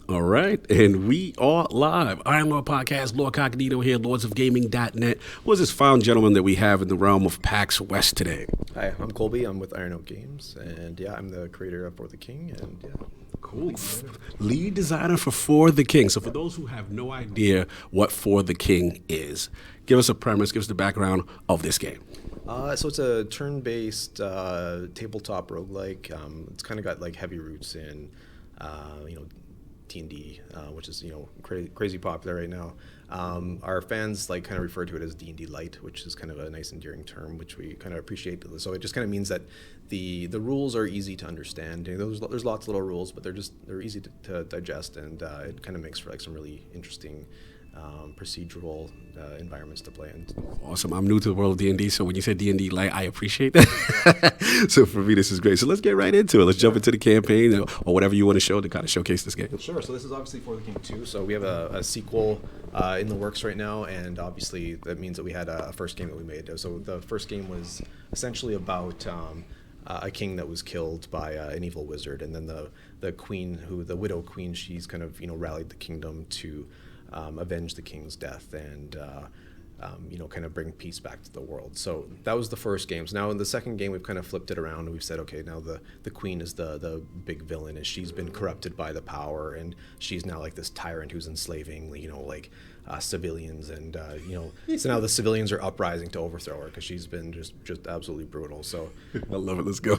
All right, and we are live. Iron Lord Podcast, Lord Cognito here, lordsofgaming.net. Who's this fine gentleman that we have in the realm of PAX West today? Hi, I'm Colby. I'm with Iron Oak Games, and yeah, I'm the creator of For the King, and yeah. Cool. Lead designer for the King. So for those who have no idea what For the King is, give us a premise, give us the background of this game. So it's a turn-based tabletop roguelike. It's kind of got like heavy roots in, D&D, which is crazy popular right now. Our fans like kind of refer to it as D&D light, which is kind of a nice endearing term, which we kind of appreciate. So it just kind of means that the rules are easy to understand. There's lots of little rules, but they're easy to digest, and it kind of makes for like some really interesting procedural environments to play in. Awesome. I'm new to the world of D&D, so when you said D&D light, I appreciate that. So for me, this is great. So let's get right into it. Let's jump into the campaign or whatever you want to show to kind of showcase this game. Sure. So this is obviously For the King 2. So we have a sequel in the works right now, and obviously that means that we had a first game that we made. So the first game was essentially about a king that was killed by an evil wizard, and then the queen, the widow queen, she's kind of rallied the kingdom to avenge the king's death and kind of bring peace back to the world. So that was the first game. So now in the second game, we've kind of flipped it around, and we've said, okay, now the queen is the big villain, as she's been corrupted by the power, and she's now like this tyrant who's enslaving civilians, and so now the civilians are uprising to overthrow her because she's been just absolutely brutal. So I love it. Let's go.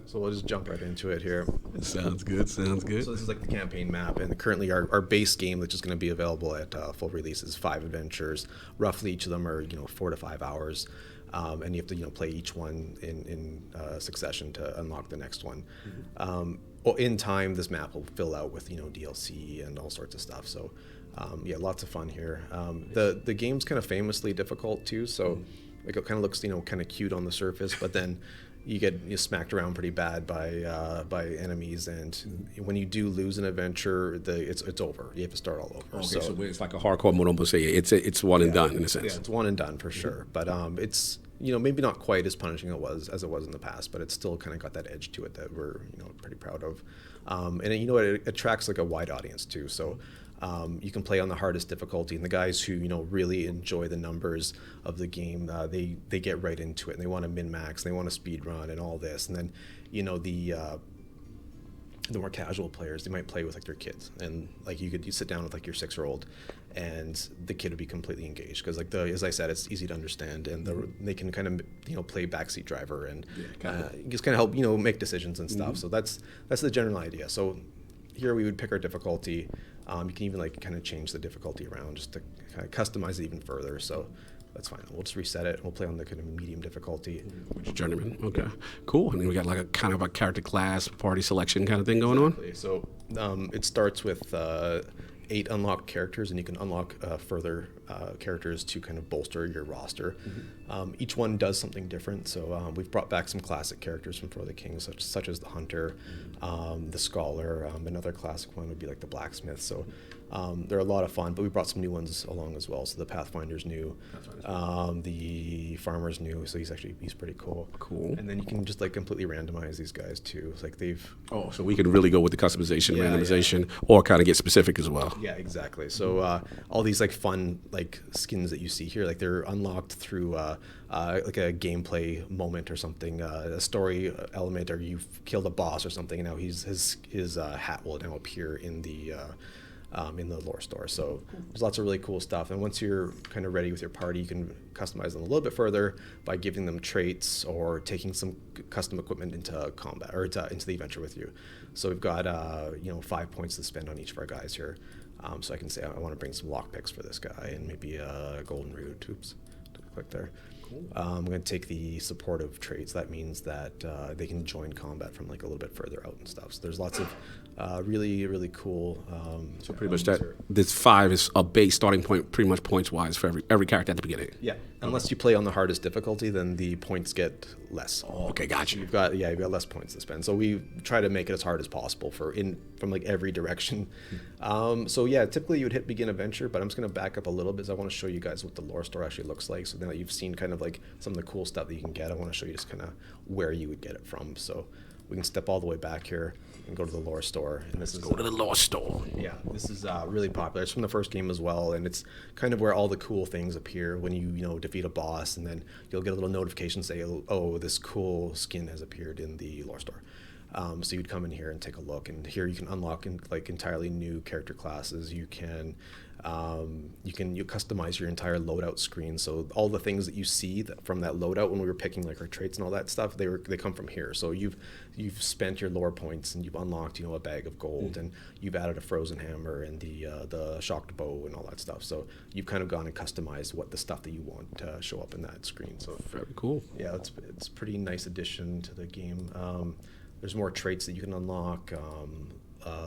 So we'll just jump right into it here. Sounds good. So this is like the campaign map, and currently our base game, which is going to be available at full release, is 5 adventures. Roughly each of them are 4 to 5 hours, and you have to play each one in succession to unlock the next one. In time, this map will fill out with DLC and all sorts of stuff. So lots of fun here. The game's kind of famously difficult too, so like it kind of looks kind of cute on the surface, but then you get smacked around pretty bad by enemies, and when you do lose an adventure, it's over. You have to start all over. Okay, so it's like a hardcore mode. Almost say it's one and done in a sense. Yeah, it's one and done for sure. But it's maybe not quite as punishing as it was in the past, but it's still kind of got that edge to it that we're pretty proud of. And it attracts like a wide audience too. So you can play on the hardest difficulty, and the guys who really enjoy the numbers of the game, they get right into it, and they want to min max, and they want to speed run and all this. And then the more casual players, they might play with like their kids, and like you sit down with like your 6-year-old, and the kid would be completely engaged because as I said, it's easy to understand, and they can kind of play backseat driver and just kind of help make decisions and stuff. So that's the general idea. So here we would pick our difficulty. You can even like kind of change the difficulty around just to kind of customize it even further. So that's fine. We'll just reset it. We'll play on the kind of medium difficulty. Which is journeyman. Okay, cool. And then we got like a kind of a character class, party selection kind of thing going on. So it starts with 8 unlocked characters, and you can unlock further characters to kind of bolster your roster. Each one does something different. So we've brought back some classic characters from For the King, such as the Hunter, the Scholar. Another classic one would be like the Blacksmith. So they're a lot of fun, but we brought some new ones along as well. So the Pathfinder's new, the Farmer's new. So he's pretty cool. Cool. And then you can just like completely randomize these guys too. It's like so we can really go with the customization, randomization, or kind of get specific as well. Yeah, exactly. So all these like fun like skins that you see here, like they're unlocked through like a gameplay moment or something, a story element, or you've killed a boss or something, and now his hat will now appear in the lore store. So there's lots of really cool stuff. And once you're kind of ready with your party, you can customize them a little bit further by giving them traits or taking some custom equipment into combat or into the adventure with you. So we've got 5 points to spend on each of our guys here. So I can say I want to bring some lockpicks for this guy and maybe a golden root. Oops, click there. Cool. I'm going to take the supportive traits. That means that they can join combat from like a little bit further out and stuff. So there's lots of really, really cool. So pretty much this 5 is a base starting point, pretty much points wise for every character at the beginning. Yeah. Unless you play on the hardest difficulty, then the points get less. Oh, okay, gotcha. You've got less points to spend. So we try to make it as hard as possible from like every direction. Typically you would hit begin adventure, but I'm just going to back up a little bit. I want to show you guys what the lore store actually looks like. So now that you've seen kind of like some of the cool stuff that you can get, I want to show you just kind of where you would get it from. So we can step all the way back here. and go to the lore store. And this is Go to the lore store. yeah, this is really popular. It's from the first game as well, and it's kind of where all the cool things appear when you defeat a boss, and then you'll get a little notification say, oh, this cool skin has appeared in the lore store. So you'd come in here and take a look, and here you can unlock like entirely new character classes. You can you customize your entire loadout screen. So all the things that you see from that loadout when we were picking like our traits and all that stuff, they come from here. So you've spent your lore points and you've unlocked a bag of gold, and you've added a frozen hammer and the shocked bow and all that stuff. So you've kind of gone and customized what the stuff that you want to show up in that screen. So Very cool. yeah, it's a pretty nice addition to the game. There's more traits that you can unlock,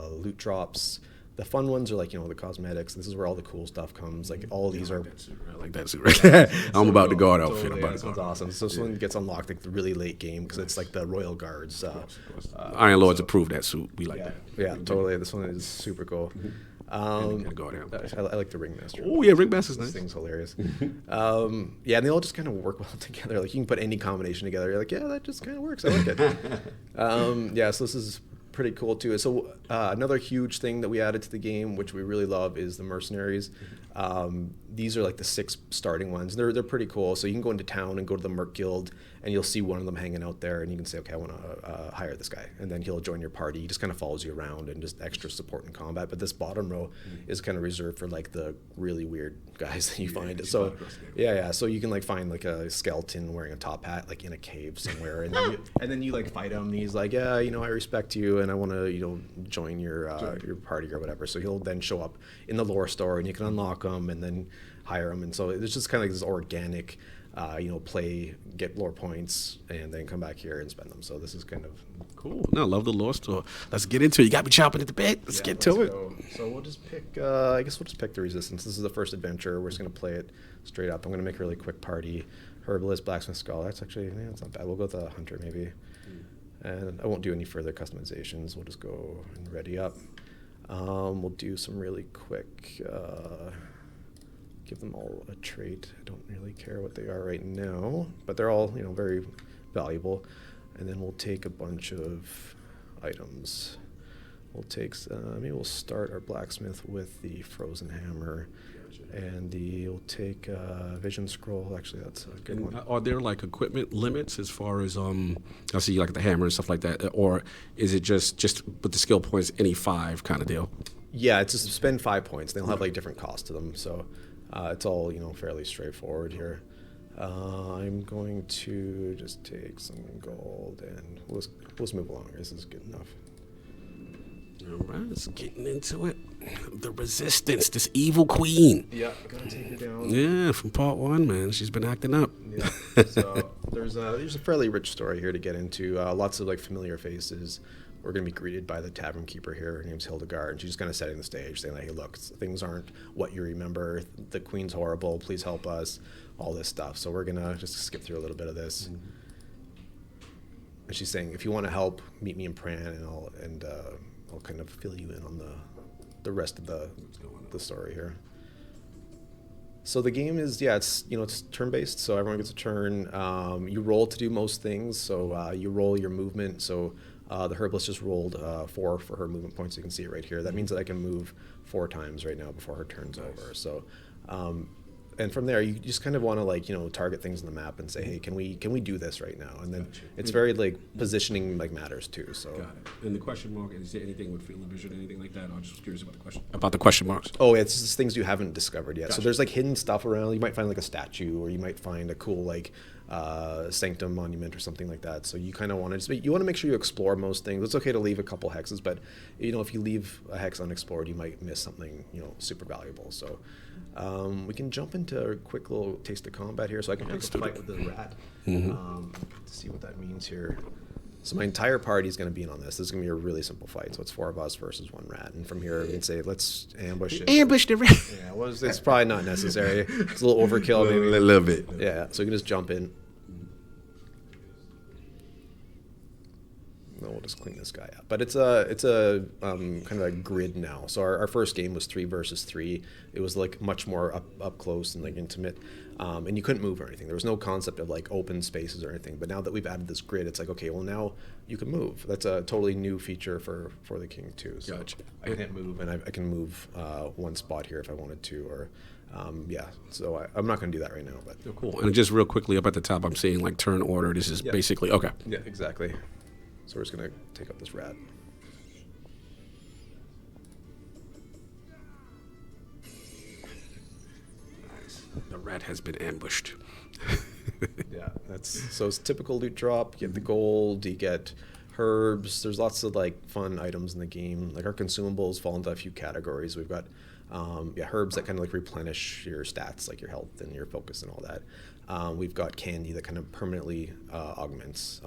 loot drops. The fun ones are like, the cosmetics. This is where all the cool stuff comes. Like all of these are. I like that suit. I'm about to go out outfit. Totally, this one's awesome. So this one gets unlocked like the really late game because it's like the Royal Guards. Iron Lords approved that suit. We like Yeah, that. yeah, totally. This one is super cool. Gotta go down. I like the Ringmaster. Oh yeah, Ringmaster's This nice. thing's hilarious. Yeah, and they all just kind of work well together. Like you can put any combination together. You're like, yeah, that just kind of works. I like it. Yeah, so this is pretty cool too. So another huge thing that we added to the game, which we really love, is the mercenaries. These are like the 6 starting ones. They're pretty cool. So you can go into town and go to the Merc Guild, and you'll see one of them hanging out there, and you can say, okay, I want to hire this guy, and then he'll join your party. He just kind of follows you around and just extra support in combat. But this bottom row is kind of reserved for like the really weird guys that you find. So yeah. So you can like find like a skeleton wearing a top hat like in a cave somewhere, and then you like fight him, and he's like, yeah, I respect you, and I want to join your party or whatever. So he'll then show up in the lore store, and you can unlock him and then hire him. And so it's just kind of like this organic play, get lore points, and then come back here and spend them. So this is kind of Cool. No, I love the lore store. Let's get into it. You got me chopping at the bit. Let's get to it. go. So we'll just pick. I guess we'll just pick the Resistance. This is the first adventure. We're just gonna play it straight up. I'm gonna make a really quick party. Herbalist, Blacksmith, Scholar. That's actually that's not bad. We'll go with the Hunter maybe, and I won't do any further customizations. We'll just go and ready up. We'll do some really quick. Give them all a trait. I don't really care what they are right now, but they're all very valuable. And then we'll take a bunch of items. We'll take maybe we'll start our blacksmith with the frozen hammer, and we'll take vision scroll. Actually, that's a good one. Are there like equipment limits as far as I see like the hammer and stuff like that, or is it just with the skill points any 5 kind of deal? Yeah, it's just spend 5 points. They'll have like different costs to them, so it's all fairly straightforward here. I'm going to just take some gold and we'll just move along. This is good enough. All right, let's getting into it. The Resistance, this evil queen. Yeah, gotta take her down. Yeah, from part 1, man. She's been acting up. Yeah. So there's a fairly rich story here to get into. Lots of like familiar faces. We're going to be greeted by the tavern keeper here. Her name's Hildegard, and she's kind of setting the stage, saying like, hey, look, things aren't what you remember. The queen's horrible. Please help us. All this stuff. So we're going to just skip through a little bit of this. And she's saying, if you want to help, meet me in Pran, and I'll kind of fill you in on the rest of the story here. So the game is, it's turn-based, so everyone gets a turn. You roll to do most things, so you roll your movement. So the herbalist just rolled 4 for her movement points. You can see it right here. That means that I can move 4 times right now before her turn's over. So, and from there, you just kind of want to target things on the map and say, hey, can we do this right now? And then it's very like positioning matters too. So. Got it. And the question mark, is there anything with field of vision, anything like that? I'm just curious about the question. About the question marks. Oh, it's just things you haven't discovered yet. Gotcha. So there's like hidden stuff around. You might find like a statue, or you might find a cool sanctum monument or something like that. So you kind of want to make sure you explore most things. It's okay to leave a couple hexes, but if you leave a hex unexplored, you might miss something super valuable. So we can jump into a quick little taste of combat here. So I can pick a fight with the rat. To see what that means here. So my entire party is going to be in on this. This is going to be a really simple fight. So it's 4 of us versus 1 rat. And from here, we can say, let's ambush it. Ambush the rat. Yeah, well, it's probably not necessary. It's a little overkill, maybe. A little bit. Yeah, so you can just jump in. No we'll just clean this guy up. But it's a kind of a grid now. So our first game was 3 versus 3. It was like much more up close and like intimate, and you couldn't move or anything. There was no concept of like open spaces or anything. But now that we've added this grid, it's like, okay, well now you can move. That's a totally new feature for the King too. So Gotcha. I can't move, and I can move one spot here if I wanted to, or yeah. So I'm not going to do that right now, but. Oh, cool. And just real quickly up at the top, I'm seeing like turn order. This is basically okay. Yeah, exactly. So we're just gonna take out this rat. Nice. The rat has been ambushed. Yeah, so it's typical loot drop. You get the gold, you get herbs. There's lots of like fun items in the game. Like our consumables fall into a few categories. We've got herbs that kind of like replenish your stats, like your health and your focus and all that. We've got candy that kind of permanently augments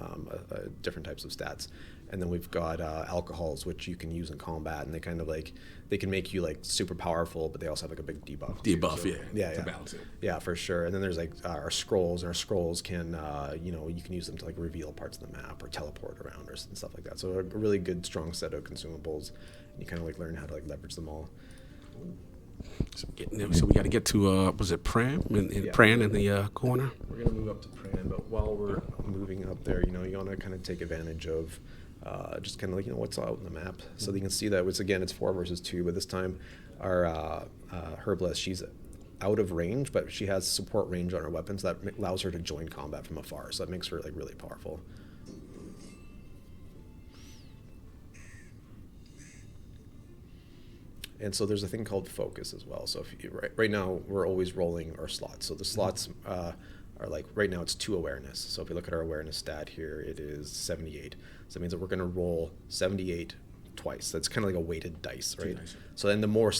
different types of stats. And then we've got alcohols, which you can use in combat, and they kind of like, they can make you like super powerful, but they also have like a big debuff. Debuff, too. yeah. Yeah. To balance it. Yeah, for sure. And then there's like our scrolls, and our scrolls can, you can use them to like reveal parts of the map or teleport around or and stuff like that. So a really good, strong set of consumables. And you kind of like learn how to like leverage them all. So we got to get to was it Pran Pran in the corner? We're gonna move up to Pran, but while we're moving up there, you want to kind of take advantage of just kind of like what's out in the map, so that you can see that it's 4 versus 2, but this time our herbalist, she's out of range, but she has support range on her weapons that allows her to join combat from afar. So that makes her like really powerful. And so there's a thing called focus as well. So if you, right now we're always rolling our slots. So the slots are like, right now it's 2 awareness. So if you look at our awareness stat here, it is 78. So that means that we're going to roll 78 twice. That's kind of like a weighted dice, right? So then the more slots